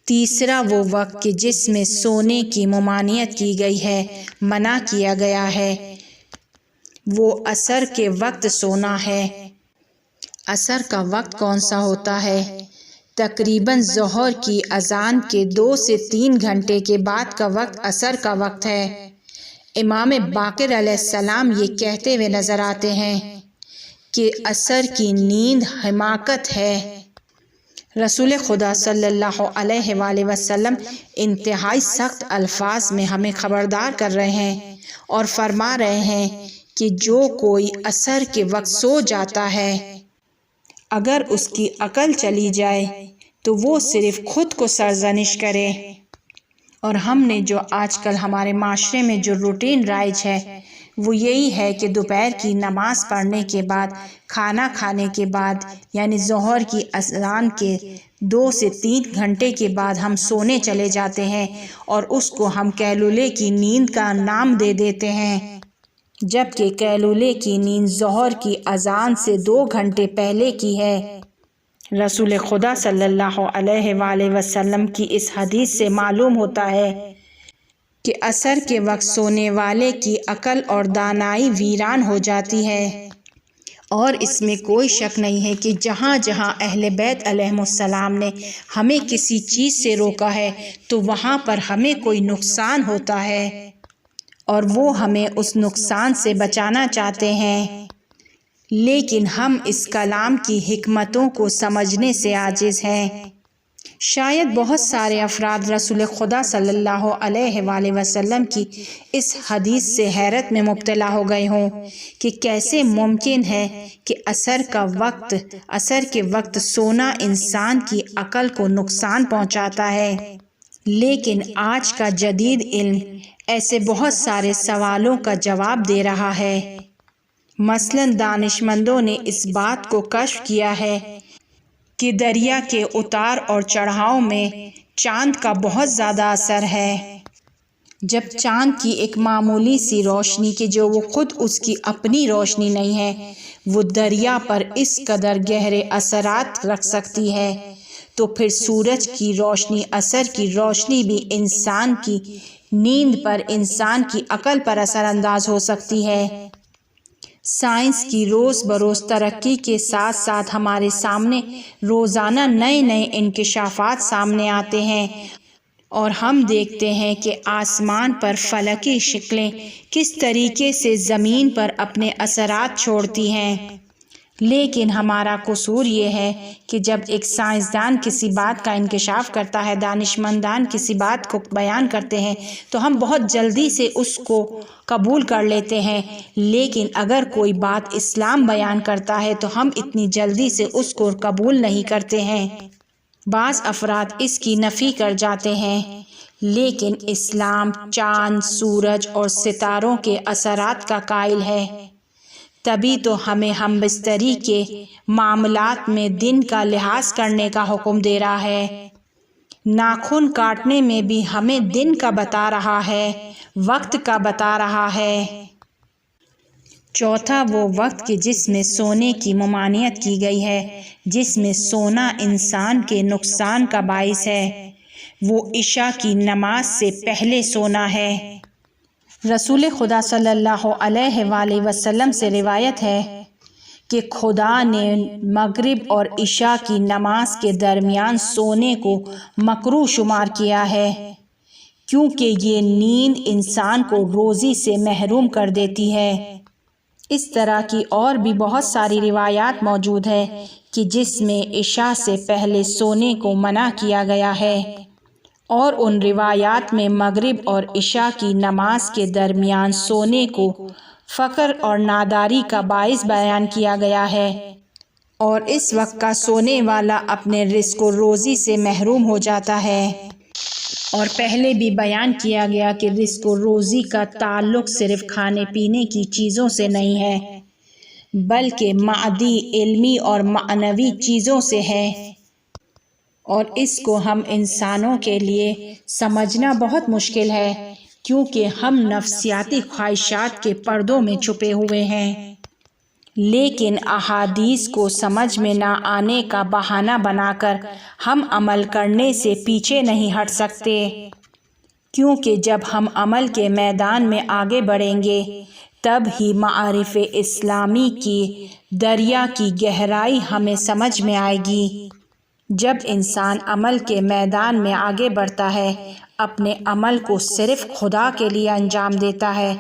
تیسرا وہ وقت کہ جس میں سونے کی ممانعت کی گئی ہے، منع کیا گیا ہے، وہ عصر کے وقت سونا ہے۔ عصر کا وقت کون سا ہوتا ہے؟ تقریباً ظہر کی اذان کے 2 سے 3 گھنٹے کے بعد کا وقت عصر کا وقت ہے۔ امام باقر علیہ السلام یہ کہتے ہوئے نظر آتے ہیں کہ عصر کی نیند حماقت ہے۔ رسول خدا صلی اللہ علیہ وآلہ وسلم انتہائی سخت الفاظ میں ہمیں خبردار کر رہے ہیں اور فرما رہے ہیں کہ جو کوئی عصر کے وقت سو جاتا ہے، اگر اس کی عقل چلی جائے تو وہ صرف خود کو سرزنش کرے۔ اور ہم نے جو آج کل ہمارے معاشرے میں جو روٹین رائج ہے وہ یہی ہے کہ دوپہر کی نماز پڑھنے کے بعد، کھانا کھانے کے بعد، یعنی ظہر کی اذان کے 2 سے 3 گھنٹے کے بعد ہم سونے چلے جاتے ہیں اور اس کو ہم قیلولے کی نیند کا نام دے دیتے ہیں، جبکہ قیلولے کی نیند ظہر کی اذان سے 2 گھنٹے پہلے کی ہے۔ رسول خدا صلی اللہ علیہ وآلہ وسلم کی اس حدیث سے معلوم ہوتا ہے کہ عصر کے وقت سونے والے کی عقل اور دانائی ویران ہو جاتی ہے، اور اس میں کوئی شک نہیں ہے کہ جہاں جہاں اہل بیت علیہم السلام نے ہمیں کسی چیز سے روکا ہے تو وہاں پر ہمیں کوئی نقصان ہوتا ہے اور وہ ہمیں اس نقصان سے بچانا چاہتے ہیں، لیکن ہم اس کلام کی حکمتوں کو سمجھنے سے عاجز ہیں۔ شاید بہت سارے افراد رسول خدا صلی اللہ علیہ وآلہ وسلم کی اس حدیث سے حیرت میں مبتلا ہو گئے ہوں کہ کیسے ممکن ہے کہ عصر کے وقت سونا انسان کی عقل کو نقصان پہنچاتا ہے۔ لیکن آج کا جدید علم ایسے بہت سارے سوالوں کا جواب دے رہا ہے۔ مثلاً دانشمندوں نے اس بات کو کشف کیا ہے کہ دریا کے اتار اور چڑھاؤ میں چاند کا بہت زیادہ اثر ہے۔ جب چاند کی ایک معمولی سی روشنی کہ جو وہ خود اس کی اپنی روشنی نہیں ہے، وہ دریا پر اس قدر گہرے اثرات رکھ سکتی ہے، تو پھر سورج کی روشنی، عصر کی روشنی بھی انسان کی نیند پر، انسان کی عقل پر اثر انداز ہو سکتی ہے۔ سائنس کی روز بروز ترقی کے ساتھ ساتھ ہمارے سامنے روزانہ نئے نئے انکشافات سامنے آتے ہیں اور ہم دیکھتے ہیں کہ آسمان پر فلکی شکلیں کس طریقے سے زمین پر اپنے اثرات چھوڑتی ہیں۔ لیکن ہمارا قصور یہ ہے کہ جب ایک سائنسدان کسی بات کا انکشاف کرتا ہے، دانشمندان کسی بات کو بیان کرتے ہیں تو ہم بہت جلدی سے اس کو قبول کر لیتے ہیں، لیکن اگر کوئی بات اسلام بیان کرتا ہے تو ہم اتنی جلدی سے اس کو قبول نہیں کرتے ہیں۔ بعض افراد اس کی نفی کر جاتے ہیں، لیکن اسلام چاند، سورج اور ستاروں کے اثرات کا قائل ہے۔ تبھی تو ہمیں ہم بستری کے معاملات میں دن کا لحاظ کرنے کا حکم دے رہا ہے۔ ناخن کاٹنے میں بھی ہمیں دن کا بتا رہا ہے، وقت کا بتا رہا ہے۔ چوتھا وہ وقت کہ جس میں سونے کی ممانعت کی گئی ہے، جس میں سونا انسان کے نقصان کا باعث ہے، وہ عشاء کی نماز سے پہلے سونا ہے۔ رسول خدا صلی اللہ علیہ وآلہ وسلم سے روایت ہے کہ خدا نے مغرب اور عشاء کی نماز کے درمیان سونے کو مکروہ شمار کیا ہے، کیونکہ یہ نیند انسان کو روزی سے محروم کر دیتی ہے۔ اس طرح کی اور بھی بہت ساری روایات موجود ہے کہ جس میں عشاء سے پہلے سونے کو منع کیا گیا ہے، اور ان روایات میں مغرب اور عشاء کی نماز کے درمیان سونے کو فقر اور ناداری کا باعث بیان کیا گیا ہے، اور اس وقت کا سونے والا اپنے رزق و روزی سے محروم ہو جاتا ہے۔ اور پہلے بھی بیان کیا گیا کہ رزق و روزی کا تعلق صرف کھانے پینے کی چیزوں سے نہیں ہے، بلکہ مادی، علمی اور معنوی چیزوں سے ہے، اور اس کو ہم انسانوں کے لیے سمجھنا بہت مشکل ہے، کیونکہ ہم نفسیاتی خواہشات کے پردوں میں چھپے ہوئے ہیں۔ لیکن احادیث کو سمجھ میں نہ آنے کا بہانہ بنا کر ہم عمل کرنے سے پیچھے نہیں ہٹ سکتے، کیونکہ جب ہم عمل کے میدان میں آگے بڑھیں گے تب ہی معارف اسلامی کی دریا کی گہرائی ہمیں سمجھ میں آئے گی۔ جب انسان عمل کے میدان میں آگے بڑھتا ہے، اپنے عمل کو صرف خدا کے لیے انجام دیتا ہے،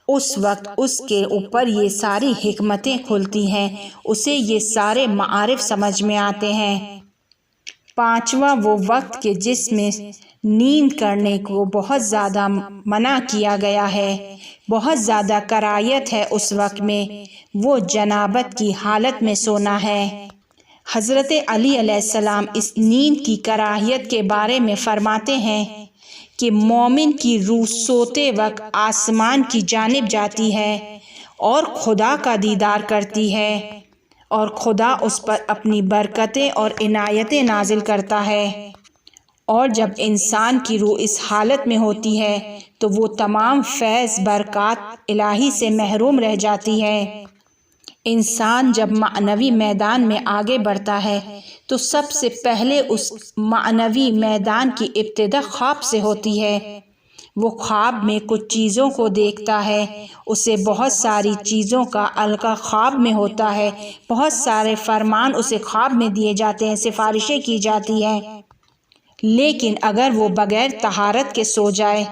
اس وقت اس کے اوپر یہ ساری حکمتیں کھلتی ہیں، اسے یہ سارے معارف سمجھ میں آتے ہیں۔ پانچواں وہ وقت کہ جس میں نیند کرنے کو بہت زیادہ منع کیا گیا ہے، بہت زیادہ کراہیت ہے اس وقت میں، وہ جنابت کی حالت میں سونا ہے۔ حضرت علی علیہ السلام اس نیند کی کراہیت کے بارے میں فرماتے ہیں کہ مومن کی روح سوتے وقت آسمان کی جانب جاتی ہے اور خدا کا دیدار کرتی ہے، اور خدا اس پر اپنی برکتیں اور عنایتیں نازل کرتا ہے، اور جب انسان کی روح اس حالت میں ہوتی ہے تو وہ تمام فیض برکات الہی سے محروم رہ جاتی ہے۔ انسان جب معنوی میدان میں آگے بڑھتا ہے تو سب سے پہلے اس معنوی میدان کی ابتدا خواب سے ہوتی ہے۔ وہ خواب میں کچھ چیزوں کو دیکھتا ہے، اسے بہت ساری چیزوں کا علقہ خواب میں ہوتا ہے، بہت سارے فرمان اسے خواب میں دیے جاتے ہیں، سفارشیں کی جاتی ہیں، لیکن اگر وہ بغیر طہارت کے سو جائے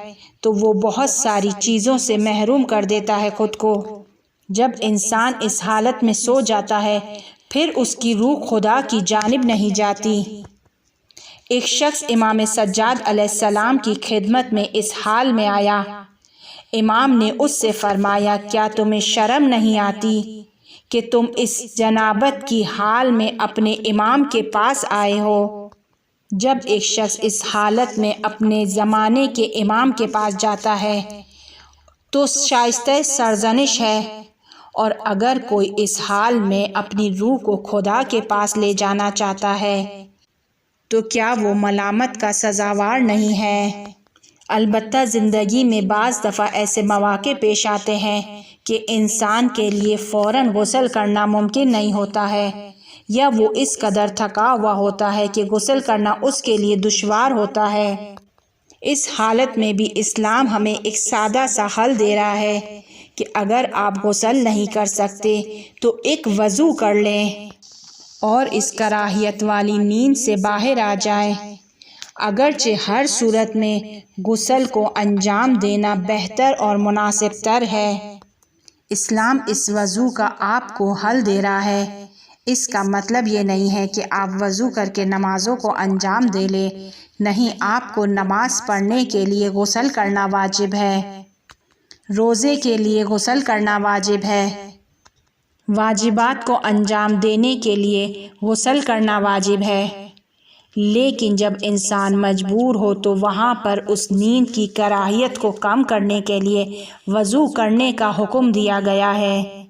تو وہ بہت ساری چیزوں سے محروم کر دیتا ہے خود کو۔ جب انسان اس حالت میں سو جاتا ہے پھر اس کی روح خدا کی جانب نہیں جاتی۔ ایک شخص امام سجاد علیہ السلام کی خدمت میں اس حال میں آیا۔ امام نے اس سے فرمایا، کیا تمہیں شرم نہیں آتی کہ تم اس جنابت کی حال میں اپنے امام کے پاس آئے ہو؟ جب ایک شخص اس حالت میں اپنے زمانے کے امام کے پاس جاتا ہے تو شائستہ سرزنش ہے، اور اگر کوئی اس حال میں اپنی روح کو خدا کے پاس لے جانا چاہتا ہے تو کیا وہ ملامت کا سزاوار نہیں ہے؟ البتہ زندگی میں بعض دفعہ ایسے مواقع پیش آتے ہیں کہ انسان کے لیے فوراً غسل کرنا ممکن نہیں ہوتا ہے، یا وہ اس قدر تھکا ہوا ہوتا ہے کہ غسل کرنا اس کے لیے دشوار ہوتا ہے۔ اس حالت میں بھی اسلام ہمیں ایک سادہ سا حل دے رہا ہے کہ اگر آپ غسل نہیں کر سکتے تو ایک وضو کر لیں اور اس کراہیت والی نیند سے باہر آ جائیں۔ اگرچہ ہر صورت میں غسل کو انجام دینا بہتر اور مناسب تر ہے، اسلام اس وضو کا آپ کو حل دے رہا ہے۔ اس کا مطلب یہ نہیں ہے کہ آپ وضو کر کے نمازوں کو انجام دے لیں، نہیں، آپ کو نماز پڑھنے کے لیے غسل کرنا واجب ہے، روزے کے لیے غسل کرنا واجب ہے، واجبات کو انجام دینے کے لیے غسل کرنا واجب ہے، لیکن جب انسان مجبور ہو تو وہاں پر اس نیند کی کراہیت کو کم کرنے کے لیے وضو کرنے کا حکم دیا گیا ہے۔